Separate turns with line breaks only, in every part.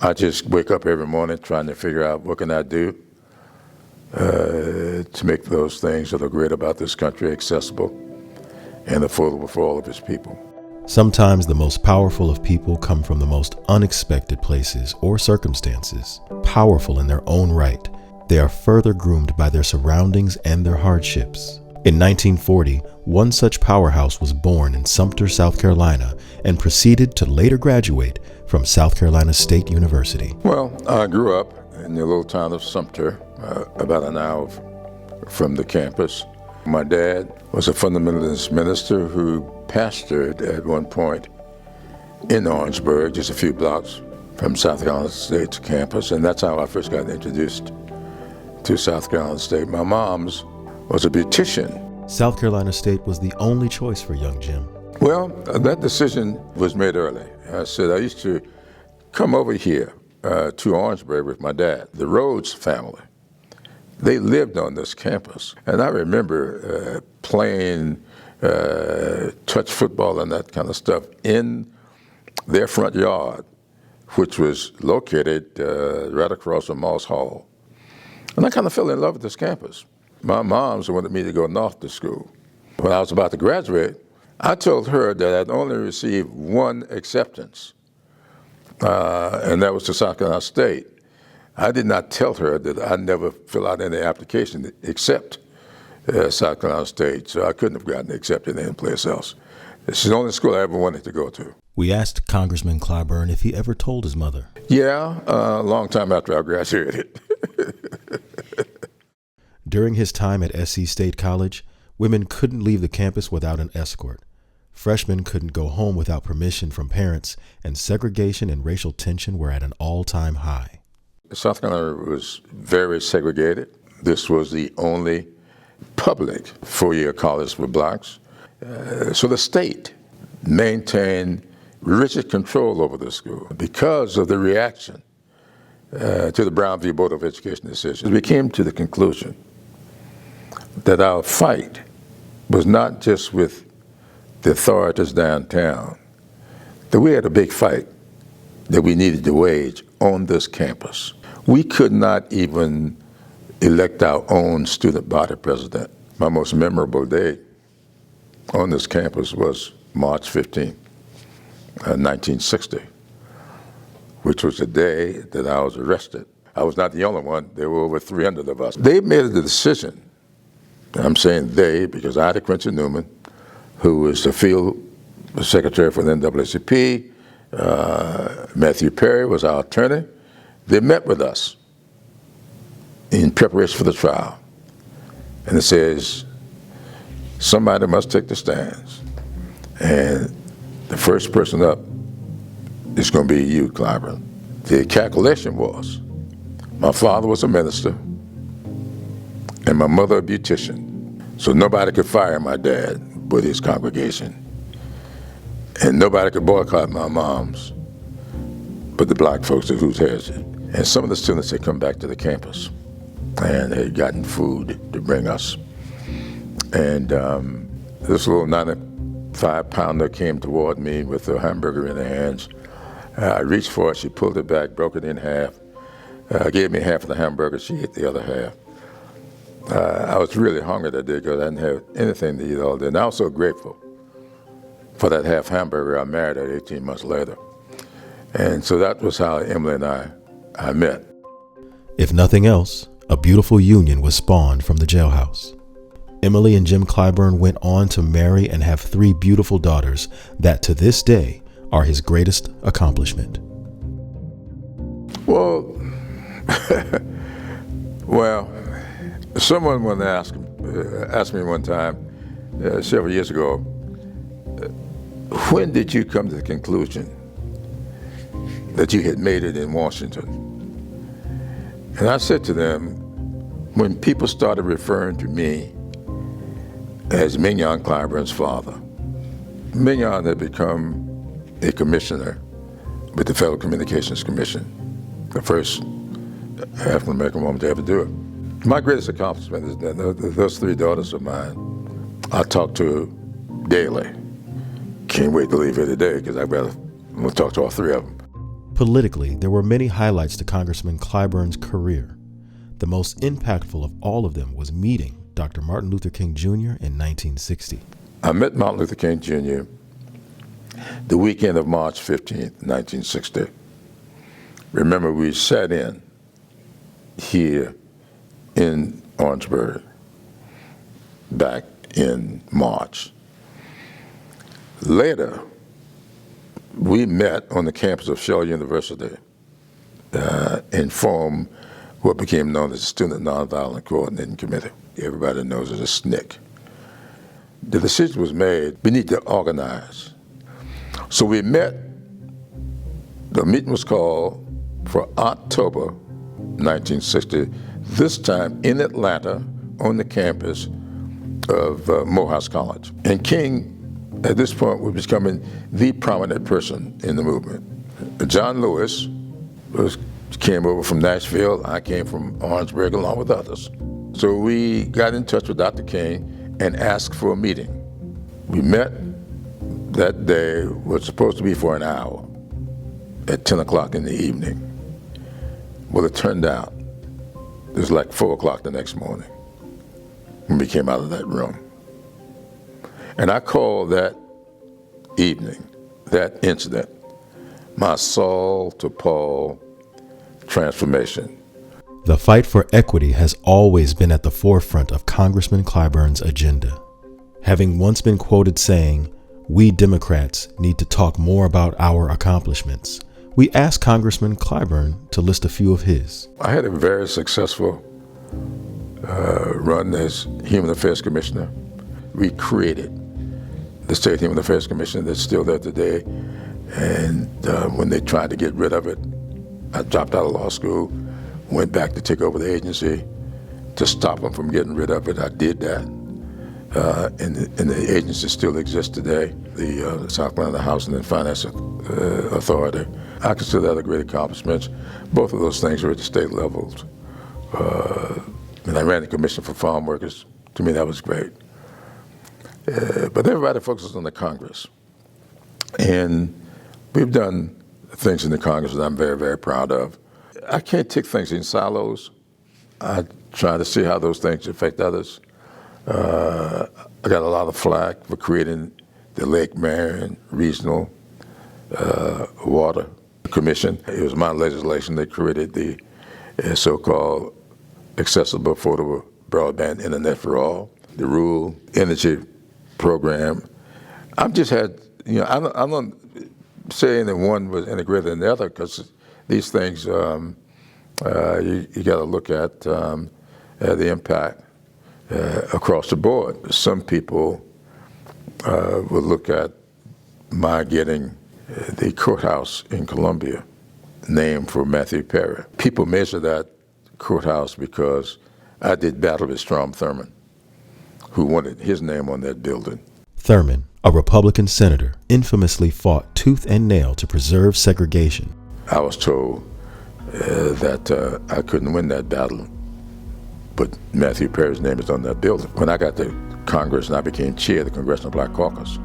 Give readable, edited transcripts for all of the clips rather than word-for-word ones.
I just wake up every morning trying to figure out what can I do to make those things that are great about this country accessible and affordable for all of its people.
Sometimes the most powerful of people come from the most unexpected places or circumstances. Powerful in their own right, they are further groomed by their surroundings and their hardships. In 1940, one such powerhouse was born in Sumter, South Carolina, and proceeded to later graduate from South Carolina State University.
Well, I grew up in the little town of Sumter, about an hour from the campus. My dad was a fundamentalist minister who pastored at one point in Orangeburg, just a few blocks from South Carolina State's campus, and that's how I first got introduced to South Carolina State. My mom's was a beautician.
South Carolina State was the only choice for young Jim.
Well, that decision was made early. I said I used to come over here to Orangeburg with my dad, the Rhodes family. They lived on this campus, and I remember playing touch football and that kind of stuff in their front yard, which was located right across from Marsh Hall. And I kind of fell in love with this campus. My mom's wanted me to go north to school. When I was about to graduate, I told her that I'd only received one acceptance, and that was to South Carolina State. I did not tell her that I'd never fill out any application except South Carolina State, so I couldn't have gotten accepted anyplace else. This is the only school I ever wanted to go to.
We asked Congressman Clyburn if he ever told his mother.
Yeah, a long time after I graduated.
During his time at SC State College, women couldn't leave the campus without an escort. Freshmen couldn't go home without permission from parents, and segregation and racial tension were at an all-time high.
South Carolina was very segregated. This was the only public four-year college for blacks. So the state maintained rigid control over the school because of the reaction to the Brown v. Board of Education decision. We came to the conclusion that our fight was not just with the authorities downtown, that we had a big fight that we needed to wage on this campus. We could not even elect our own student body president. My most memorable day on this campus was March 15, 1960, which was the day that I was arrested. I was not the only one. There were over 300 of us. They made the decision, I'm saying they because Ida Quincy Newman, who was the field secretary for the NAACP, Matthew Perry was our attorney. They met with us in preparation for the trial. And it says, somebody must take the stands. And the first person up is going to be you, Clyburn. The calculation was, my father was a minister and my mother a beautician. So nobody could fire my dad but his congregation. And nobody could boycott my mom's but the black folks whose hairs it. And some of the students had come back to the campus and they had gotten food to bring us. And this little 95-pounder came toward me with a hamburger in her hands. I reached for it, she pulled it back, broke it in half, gave me half of the hamburger, she ate the other half. I was really hungry that day because I didn't have anything to eat all day. And I was so grateful for that half hamburger. I married her 18 months later. And so that was how Emily and I met.
If nothing else, a beautiful union was spawned from the jailhouse. Emily and Jim Clyburn went on to marry and have 3 beautiful daughters that to this day are his greatest accomplishment.
Well, someone once asked me one time, several years ago, when did you come to the conclusion that you had made it in Washington? And I said to them, when people started referring to me as Mignon Clyburn's father. Mignon had become a commissioner with the Federal Communications Commission, the first African-American woman to ever do it. My greatest accomplishment is that those 3 daughters of mine, I talk to daily. Can't wait to leave here today because I'm going to talk to all 3 of them.
Politically, there were many highlights to Congressman Clyburn's career. The most impactful of all of them was meeting Dr. Martin Luther King Jr. in 1960.
I met Martin Luther King Jr. the weekend of March 15th, 1960. Remember, we sat in here in Orangeburg back in March. Later, we met on the campus of Shell University and formed what became known as the Student Nonviolent Coordinating Committee. Everybody knows it as SNCC. The decision was made, we need to organize. So we met, the meeting was called for October 1960, this time in Atlanta on the campus of Morehouse College. And King, at this point, was becoming the prominent person in the movement. John Lewis came over from Nashville. I came from Orangeburg along with others. So we got in touch with Dr. King and asked for a meeting. We met that day, was supposed to be for an hour at 10 o'clock in the evening. Well, it turned out it was like 4 o'clock the next morning when we came out of that room. And I called that evening, that incident, my Saul to Paul transformation.
The fight for equity has always been at the forefront of Congressman Clyburn's agenda. Having once been quoted saying, "We Democrats need to talk more about our accomplishments," we asked Congressman Clyburn to list a few of his.
I had a very successful run as Human Affairs Commissioner. We created the State Human Affairs Commission that's still there today. And when they tried to get rid of it, I dropped out of law school, went back to take over the agency to stop them from getting rid of it. I did that. And the agency still exists today, the South Carolina Housing and Finance Authority. I consider that a great accomplishment. Both of those things are at the state level. And I ran the Commission for Farm Workers. To me, that was great. But everybody focuses on the Congress. And we've done things in the Congress that I'm very, very proud of. I can't take things in silos. I try to see how those things affect others. I got a lot of flack for creating the Lake Marion Regional Water Commission. It was my legislation that created the so-called accessible, affordable broadband internet for all, the rural energy program. I've just had, I'm not saying that one was integrated in the other, because these things, you got to look at the impact across the board. Some people will look at my getting the courthouse in Columbia named for Matthew Perry. People measure that courthouse because I did battle with Strom Thurmond, who wanted his name on that building.
Thurmond, a Republican senator, infamously fought tooth and nail to preserve segregation.
I was told that I couldn't win that battle, but Matthew Perry's name is on that building. When I got to Congress and I became chair of the Congressional Black Caucus,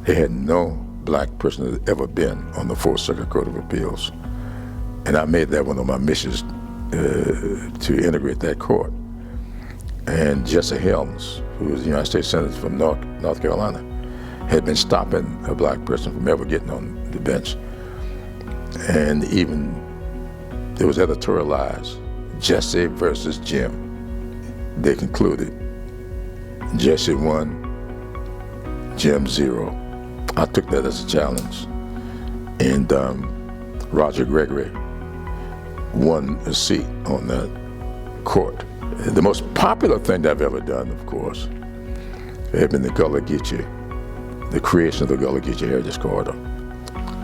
there had no black person that had ever been on the Fourth Circuit Court of Appeals. And I made that one of my missions to integrate that court. And Jess Helms, who was the United States Senator from North Carolina, had been stopping a black person from ever getting on the bench. And even there was editorialized, Jesse versus Jim. They concluded, Jesse won, Jim 0. I took that as a challenge. And Roger Gregory won a seat on that court. The most popular thing that I've ever done, of course, had been the Gullah Geechee, the creation of the Gullah Geechee Heritage Corridor.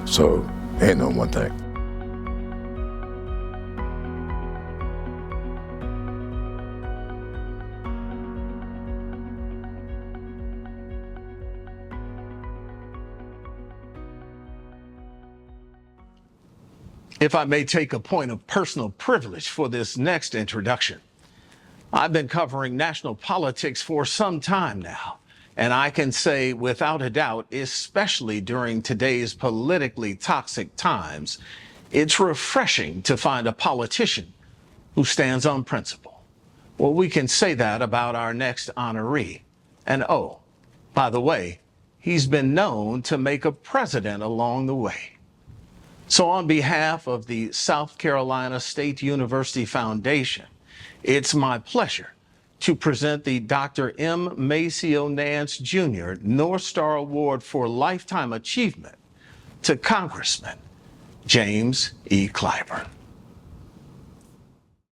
So, ain't no one thing.
If I may take a point of personal privilege for this next introduction, I've been covering national politics for some time now, And I can say without a doubt, especially during today's politically toxic times, it's refreshing to find a politician who stands on principle. Well, we can say that about our next honoree. And oh, by the way, he's been known to make a president along the way. So on behalf of the South Carolina State University Foundation, it's my pleasure to present the Dr. M. Maceo Nance Jr. North Star Award for Lifetime Achievement to Congressman James E. Clyburn.